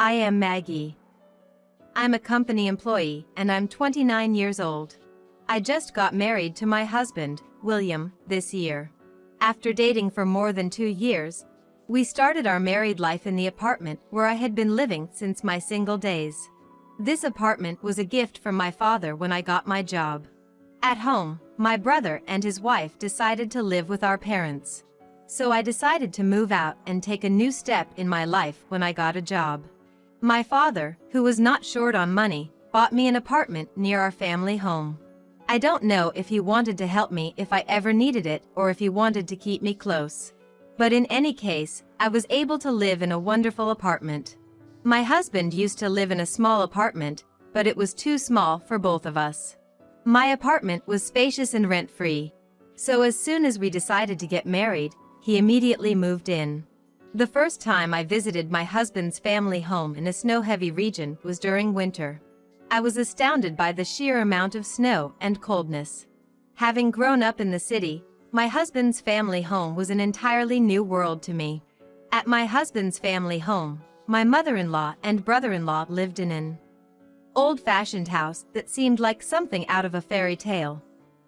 I am Maggie. I'm a company employee and I'm 29 years old. I just got married to my husband, William, this year. After dating for more than 2 years, we started our married life in the apartment where I had been living since my single days. This apartment was a gift from my father when I got my job. At home, my brother and his wife decided to live with our parents. So I decided to move out and take a new step in my life when I got a job. My father, who was not short on money, bought me an apartment near our family home. I don't know if he wanted to help me if I ever needed it or if he wanted to keep me close. But in any case, I was able to live in a wonderful apartment. My husband used to live in a small apartment, but it was too small for both of us. My apartment was spacious and rent-free. So as soon as we decided to get married, he immediately moved in. The first time I visited my husband's family home in a snow-heavy region was during winter. I was astounded by the sheer amount of snow and coldness. Having grown up in the city, my husband's family home was an entirely new world to me. At my husband's family home, my mother-in-law and brother-in-law lived in an old-fashioned house that seemed like something out of a fairy tale.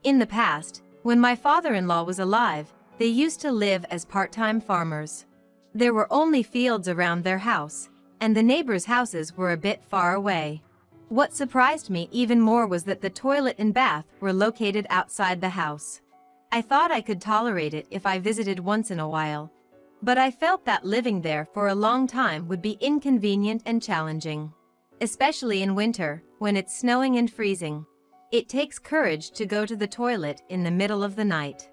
In the past, when my father-in-law was alive, they used to live as part-time farmers. There were only fields around their house, and the neighbors' houses were a bit far away. What surprised me even more was that the toilet and bath were located outside the house. I thought I could tolerate it if I visited once in a while, but I felt that living there for a long time would be inconvenient and challenging. Especially in winter, when it's snowing and freezing. It takes courage to go to the toilet in the middle of the night.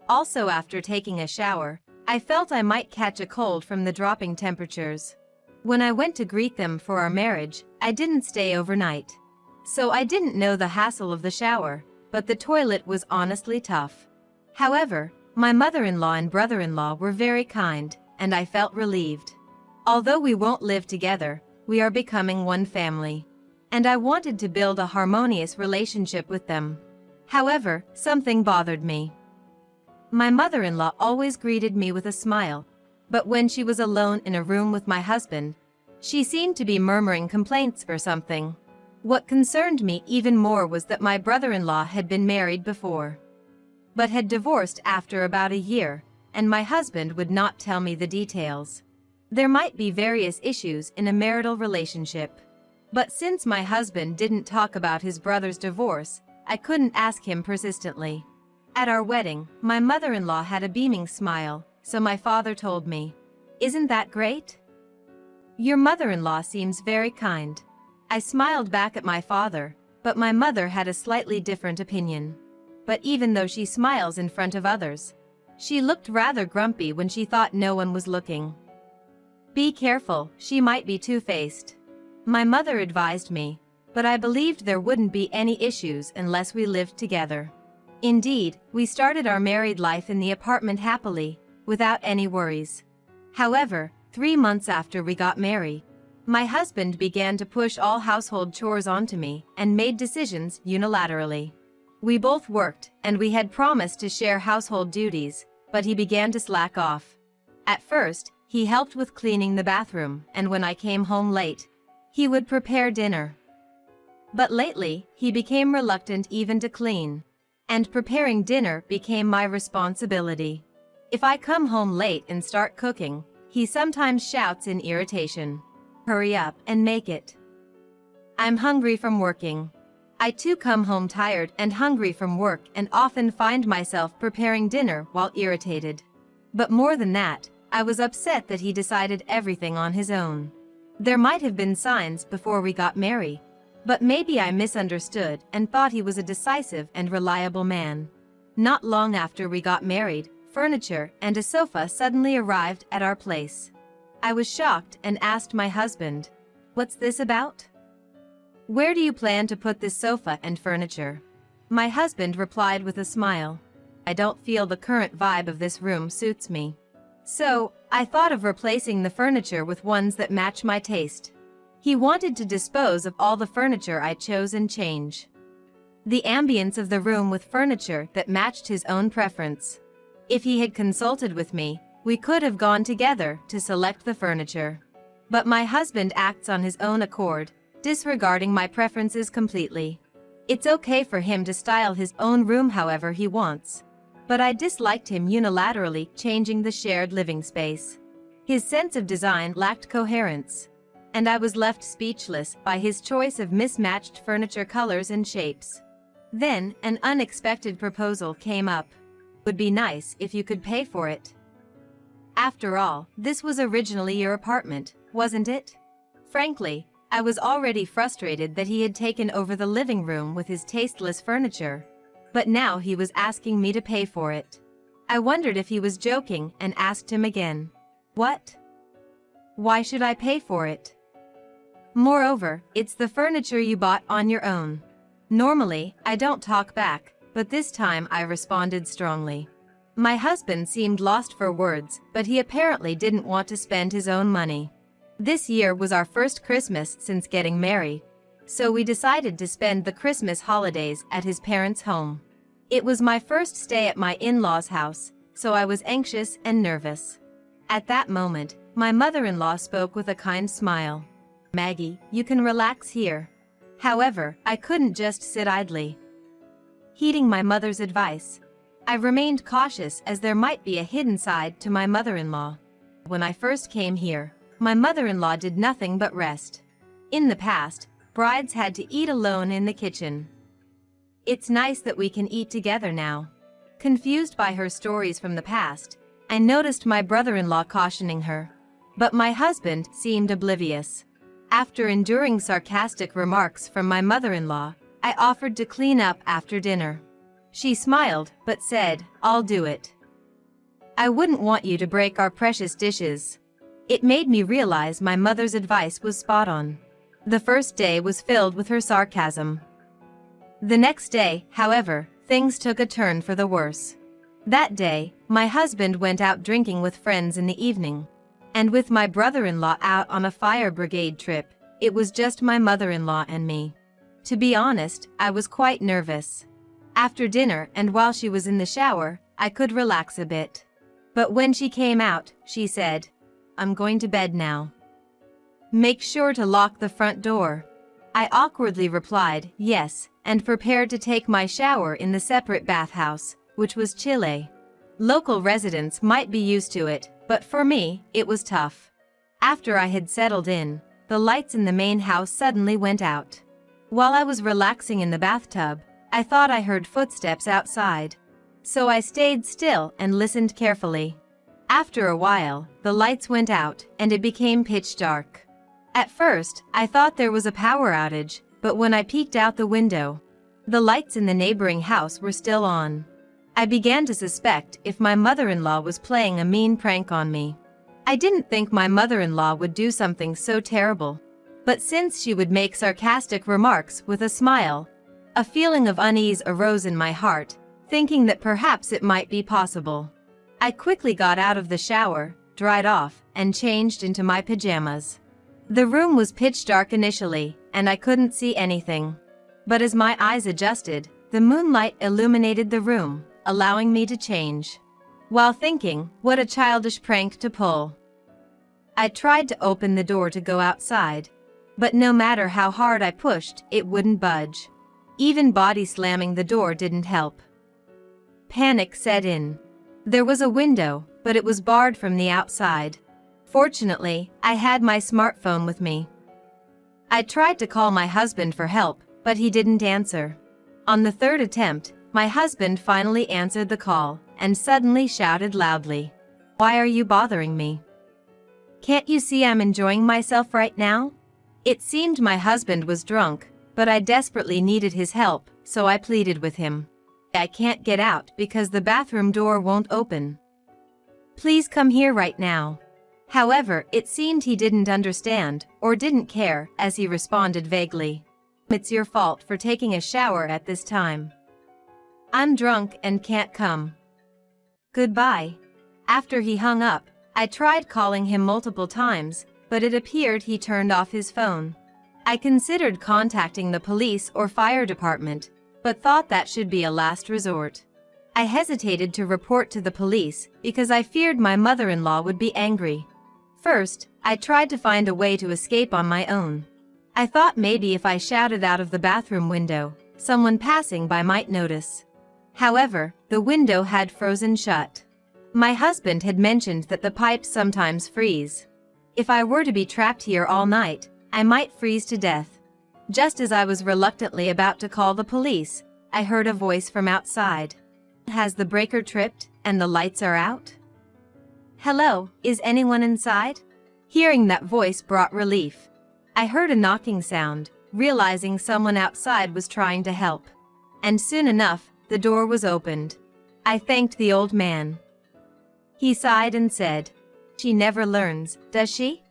Also, after taking a shower, I felt I might catch a cold from the dropping temperatures. When I went to greet them for our marriage, I didn't stay overnight. So I didn't know the hassle of the shower, but the toilet was honestly tough. However, my mother-in-law and brother-in-law were very kind, and I felt relieved. Although we won't live together, we are becoming one family. And I wanted to build a harmonious relationship with them. However, something bothered me. My mother-in-law always greeted me with a smile, but when she was alone in a room with my husband, she seemed to be murmuring complaints or something. What concerned me even more was that my brother-in-law had been married before, but had divorced after about a year, and my husband would not tell me the details. There might be various issues in a marital relationship, but since my husband didn't talk about his brother's divorce, I couldn't ask him persistently. At our wedding, my mother-in-law had a beaming smile, so my father told me, "Isn't that great? Your mother-in-law seems very kind." I smiled back at my father, but my mother had a slightly different opinion. But even though she smiles in front of others, she looked rather grumpy when she thought no one was looking. "Be careful, she might be two-faced," my mother advised me, but I believed there wouldn't be any issues unless we lived together. Indeed, we started our married life in the apartment happily, without any worries. However, 3 months after we got married, my husband began to push all household chores onto me and made decisions unilaterally. We both worked, and we had promised to share household duties, but he began to slack off. At first, he helped with cleaning the bathroom, and when I came home late, he would prepare dinner. But lately, he became reluctant even to clean, and preparing dinner became my responsibility. If I come home late and start cooking, he sometimes shouts in irritation, "Hurry up and make it. I'm hungry from working." I too come home tired and hungry from work and often find myself preparing dinner while irritated. But more than that, I was upset that he decided everything on his own. There might have been signs before we got married, but maybe I misunderstood and thought he was a decisive and reliable man. Not long after we got married, furniture and a sofa suddenly arrived at our place. I was shocked and asked my husband, "What's this about? Where do you plan to put this sofa and furniture?" My husband replied with a smile, "I don't feel the current vibe of this room suits me. So, I thought of replacing the furniture with ones that match my taste." He wanted to dispose of all the furniture I chose and change the ambience of the room with furniture that matched his own preference. If he had consulted with me, we could have gone together to select the furniture. But my husband acts on his own accord, disregarding my preferences completely. It's okay for him to style his own room however he wants. But I disliked him unilaterally changing the shared living space. His sense of design lacked coherence. And I was left speechless by his choice of mismatched furniture colors and shapes. Then, an unexpected proposal came up. Would be nice if you could pay for it. After all, this was originally your apartment, wasn't it? Frankly, I was already frustrated that he had taken over the living room with his tasteless furniture. But now he was asking me to pay for it. I wondered if he was joking and asked him again. What? Why should I pay for it? Moreover, it's the furniture you bought on your own. Normally, I don't talk back, but this time I responded strongly. My husband seemed lost for words, but he apparently didn't want to spend his own money. This year was our first Christmas since getting married, so we decided to spend the Christmas holidays at his parents' home. It was my first stay at my in-laws' house, so I was anxious and nervous. At that moment, my mother-in-law spoke with a kind smile. Maggie, you can relax here. However, I couldn't just sit idly. Heeding my mother's advice, I remained cautious as there might be a hidden side to my mother-in-law. When I first came here, my mother-in-law did nothing but rest. In the past, brides had to eat alone in the kitchen. It's nice that we can eat together now. Confused by her stories from the past, I noticed my brother-in-law cautioning her. But my husband seemed oblivious. After enduring sarcastic remarks from my mother-in-law, I offered to clean up after dinner. She smiled, but said, "I'll do it. I wouldn't want you to break our precious dishes." It made me realize my mother's advice was spot on. The first day was filled with her sarcasm. The next day, however, things took a turn for the worse. That day, my husband went out drinking with friends in the evening. And with my brother-in-law out on a fire brigade trip, it was just my mother-in-law and me. To be honest, I was quite nervous. After dinner and while she was in the shower, I could relax a bit. But when she came out, she said, "I'm going to bed now. Make sure to lock the front door." I awkwardly replied, yes, and prepared to take my shower in the separate bathhouse, which was chilly. Local residents might be used to it, but for me, it was tough. After I had settled in, the lights in the main house suddenly went out. While I was relaxing in the bathtub, I thought I heard footsteps outside. So I stayed still and listened carefully. After a while, the lights went out and it became pitch dark. At first, I thought there was a power outage, but when I peeked out the window, the lights in the neighboring house were still on. I began to suspect if my mother-in-law was playing a mean prank on me. I didn't think my mother-in-law would do something so terrible. But since she would make sarcastic remarks with a smile, a feeling of unease arose in my heart, thinking that perhaps it might be possible. I quickly got out of the shower, dried off, and changed into my pajamas. The room was pitch dark initially, and I couldn't see anything. But as my eyes adjusted, the moonlight illuminated the room, allowing me to change. While thinking, what a childish prank to pull. I tried to open the door to go outside, but no matter how hard I pushed, it wouldn't budge. Even body slamming the door didn't help. Panic set in. There was a window, but it was barred from the outside. Fortunately, I had my smartphone with me. I tried to call my husband for help, but he didn't answer. On the third attempt, my husband finally answered the call and suddenly shouted loudly, "Why are you bothering me? Can't you see I'm enjoying myself right now?" It seemed my husband was drunk, but I desperately needed his help, so I pleaded with him. "I can't get out because the bathroom door won't open. Please come here right now." However, it seemed he didn't understand or didn't care as he responded vaguely, "It's your fault for taking a shower at this time. I'm drunk and can't come. Goodbye." After he hung up, I tried calling him multiple times, but it appeared he turned off his phone. I considered contacting the police or fire department, but thought that should be a last resort. I hesitated to report to the police because I feared my mother-in-law would be angry. First, I tried to find a way to escape on my own. I thought maybe if I shouted out of the bathroom window, someone passing by might notice. However, the window had frozen shut. My husband had mentioned that the pipes sometimes freeze. If I were to be trapped here all night, I might freeze to death. Just as I was reluctantly about to call the police, I heard a voice from outside. Has the breaker tripped, and the lights are out? Hello, is anyone inside? Hearing that voice brought relief. I heard a knocking sound, realizing someone outside was trying to help. And soon enough, the door was opened. I thanked the old man. He sighed and said, "She never learns, does she?"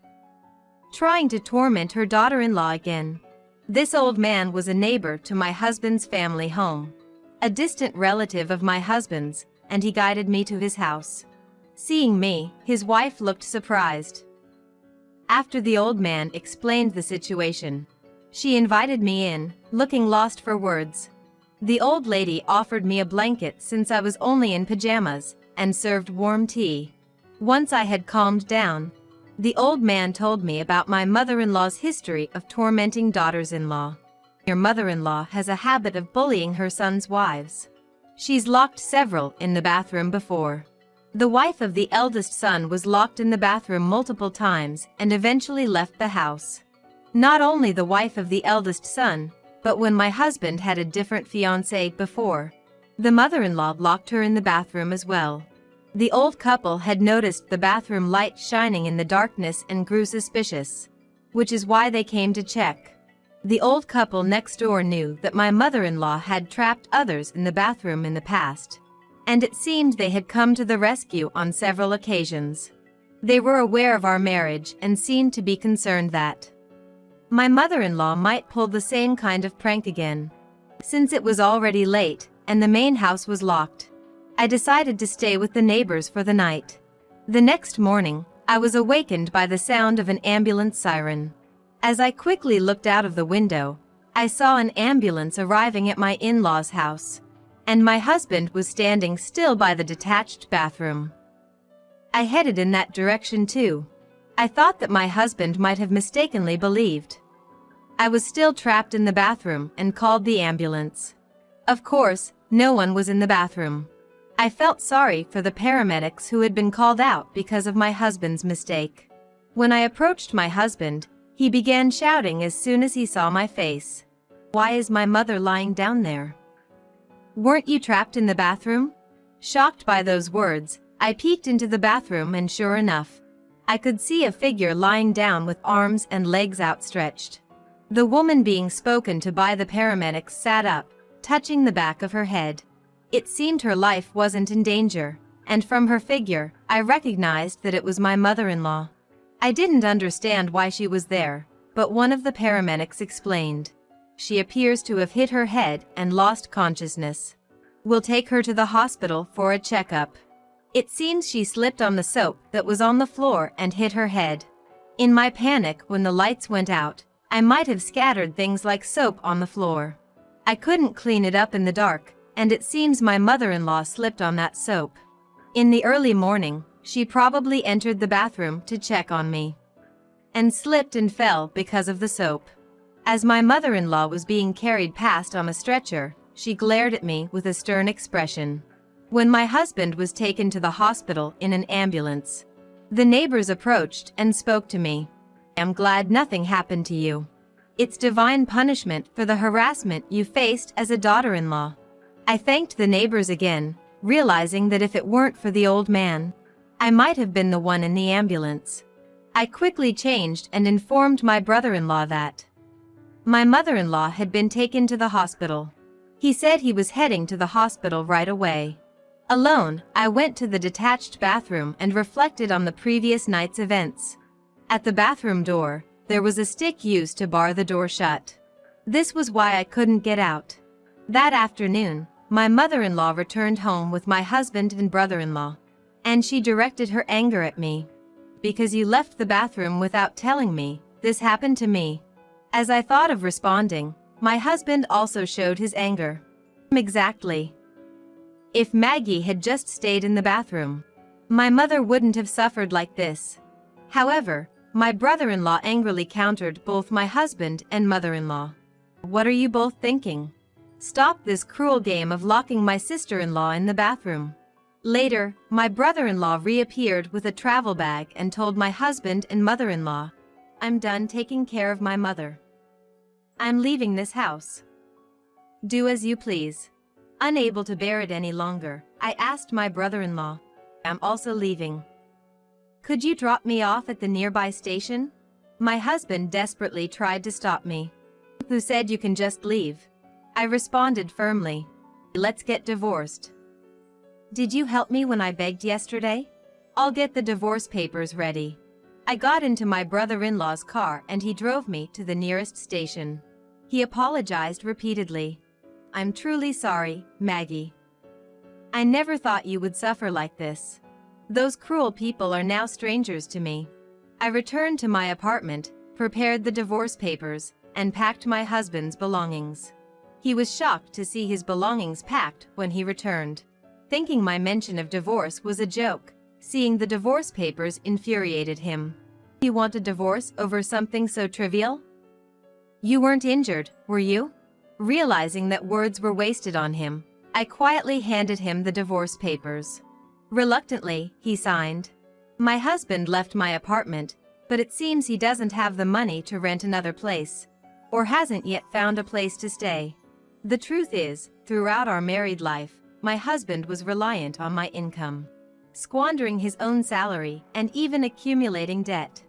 Trying to torment her daughter-in-law again. This old man was a neighbor to my husband's family home. A distant relative of my husband's, and he guided me to his house. Seeing me, his wife looked surprised. After the old man explained the situation, she invited me in, looking lost for words. The old lady offered me a blanket since I was only in pajamas, and served warm tea. Once I had calmed down, the old man told me about my mother-in-law's history of tormenting daughters-in-law. Your mother-in-law has a habit of bullying her son's wives. She's locked several in the bathroom before. The wife of the eldest son was locked in the bathroom multiple times and eventually left the house. Not only the wife of the eldest son, but when my husband had a different fiancée before, the mother-in-law locked her in the bathroom as well. The old couple had noticed the bathroom light shining in the darkness and grew suspicious, which is why they came to check. The old couple next door knew that my mother-in-law had trapped others in the bathroom in the past, and it seemed they had come to the rescue on several occasions. They were aware of our marriage and seemed to be concerned that my mother-in-law might pull the same kind of prank again. Since it was already late and the main house was locked, I decided to stay with the neighbors for the night. The next morning, I was awakened by the sound of an ambulance siren. As I quickly looked out of the window, I saw an ambulance arriving at my in-laws' house, and my husband was standing still by the detached bathroom. I headed in that direction too. I thought that my husband might have mistakenly believed I was still trapped in the bathroom and called the ambulance. Of course, no one was in the bathroom. I felt sorry for the paramedics who had been called out because of my husband's mistake. When I approached my husband, he began shouting as soon as he saw my face. "Why is my mother lying down there? Weren't you trapped in the bathroom?" Shocked by those words, I peeked into the bathroom and sure enough, I could see a figure lying down with arms and legs outstretched. The woman being spoken to by the paramedics sat up, touching the back of her head. It seemed her life wasn't in danger, and from her figure, I recognized that it was my mother-in-law. I didn't understand why she was there, but one of the paramedics explained. She appears to have hit her head and lost consciousness. We'll take her to the hospital for a checkup. It seems she slipped on the soap that was on the floor and hit her head. In my panic when the lights went out, I might have scattered things like soap on the floor. I couldn't clean it up in the dark, and it seems my mother-in-law slipped on that soap. In the early morning, she probably entered the bathroom to check on me, and slipped and fell because of the soap. As my mother-in-law was being carried past on a stretcher, she glared at me with a stern expression. When my husband was taken to the hospital in an ambulance, the neighbors approached and spoke to me. "I'm glad nothing happened to you. It's divine punishment for the harassment you faced as a daughter-in-law." I thanked the neighbors again, realizing that if it weren't for the old man, I might have been the one in the ambulance. I quickly changed and informed my brother-in-law that my mother-in-law had been taken to the hospital. He said he was heading to the hospital right away. Alone, I went to the detached bathroom and reflected on the previous night's events. At the bathroom door, there was a stick used to bar the door shut. This was why I couldn't get out. That afternoon, my mother-in-law returned home with my husband and brother-in-law, and she directed her anger at me. "Because you left the bathroom without telling me, this happened to me." As I thought of responding, my husband also showed his anger. Exactly. If Maggie had just stayed in the bathroom, my mother wouldn't have suffered like this. However, my brother-in-law angrily countered both my husband and mother-in-law. What are you both thinking? Stop this cruel game of locking my sister-in-law in the bathroom. Later, my brother-in-law reappeared with a travel bag and told my husband and mother-in-law, I'm done taking care of my mother. I'm leaving this house. Do as you please. Unable to bear it any longer, I asked my brother-in-law, I'm also leaving. Could you drop me off at the nearby station? My husband desperately tried to stop me. Who said you can just leave? I responded firmly. Let's get divorced. Did you help me when I begged yesterday? I'll get the divorce papers ready. I got into my brother-in-law's car and he drove me to the nearest station. He apologized repeatedly. I'm truly sorry, Maggie. I never thought you would suffer like this. Those cruel people are now strangers to me. I returned to my apartment, prepared the divorce papers, and packed my husband's belongings. He was shocked to see his belongings packed when he returned. Thinking my mention of divorce was a joke, seeing the divorce papers infuriated him. You want a divorce over something so trivial? You weren't injured, were you? Realizing that words were wasted on him, I quietly handed him the divorce papers. Reluctantly, he signed. My husband left my apartment, but it seems he doesn't have the money to rent another place, or hasn't yet found a place to stay. The truth is, throughout our married life, my husband was reliant on my income, squandering his own salary and even accumulating debt.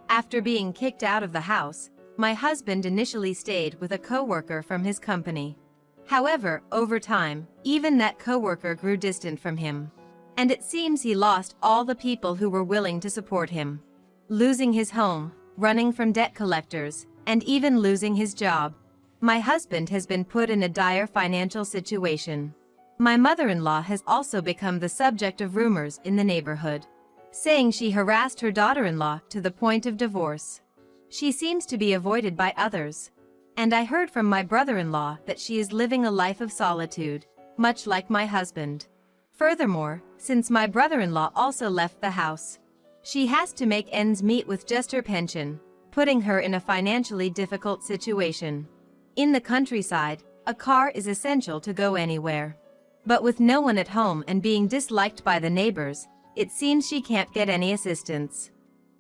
After being kicked out of the house, my husband initially stayed with a coworker from his company. However, over time, even that coworker grew distant from him. And it seems he lost all the people who were willing to support him. Losing his home, running from debt collectors, and even losing his job. My husband has been put in a dire financial situation. My mother-in-law has also become the subject of rumors in the neighborhood, saying she harassed her daughter-in-law to the point of divorce. She seems to be avoided by others. And I heard from my brother-in-law that she is living a life of solitude, much like my husband. Furthermore, since my brother-in-law also left the house, she has to make ends meet with just her pension, putting her in a financially difficult situation. In the countryside, a car is essential to go anywhere. But with no one at home and being disliked by the neighbors, it seems she can't get any assistance.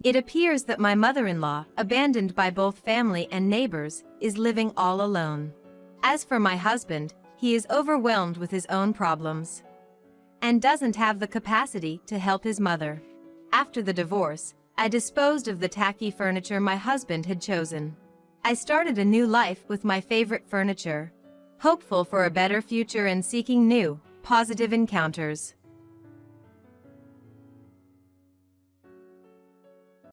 It appears that my mother-in-law, abandoned by both family and neighbors, is living all alone. As for my husband, he is overwhelmed with his own problems and doesn't have the capacity to help his mother. After the divorce, I disposed of the tacky furniture my husband had chosen. I started a new life with my favorite furniture, hopeful for a better future and seeking new, positive encounters.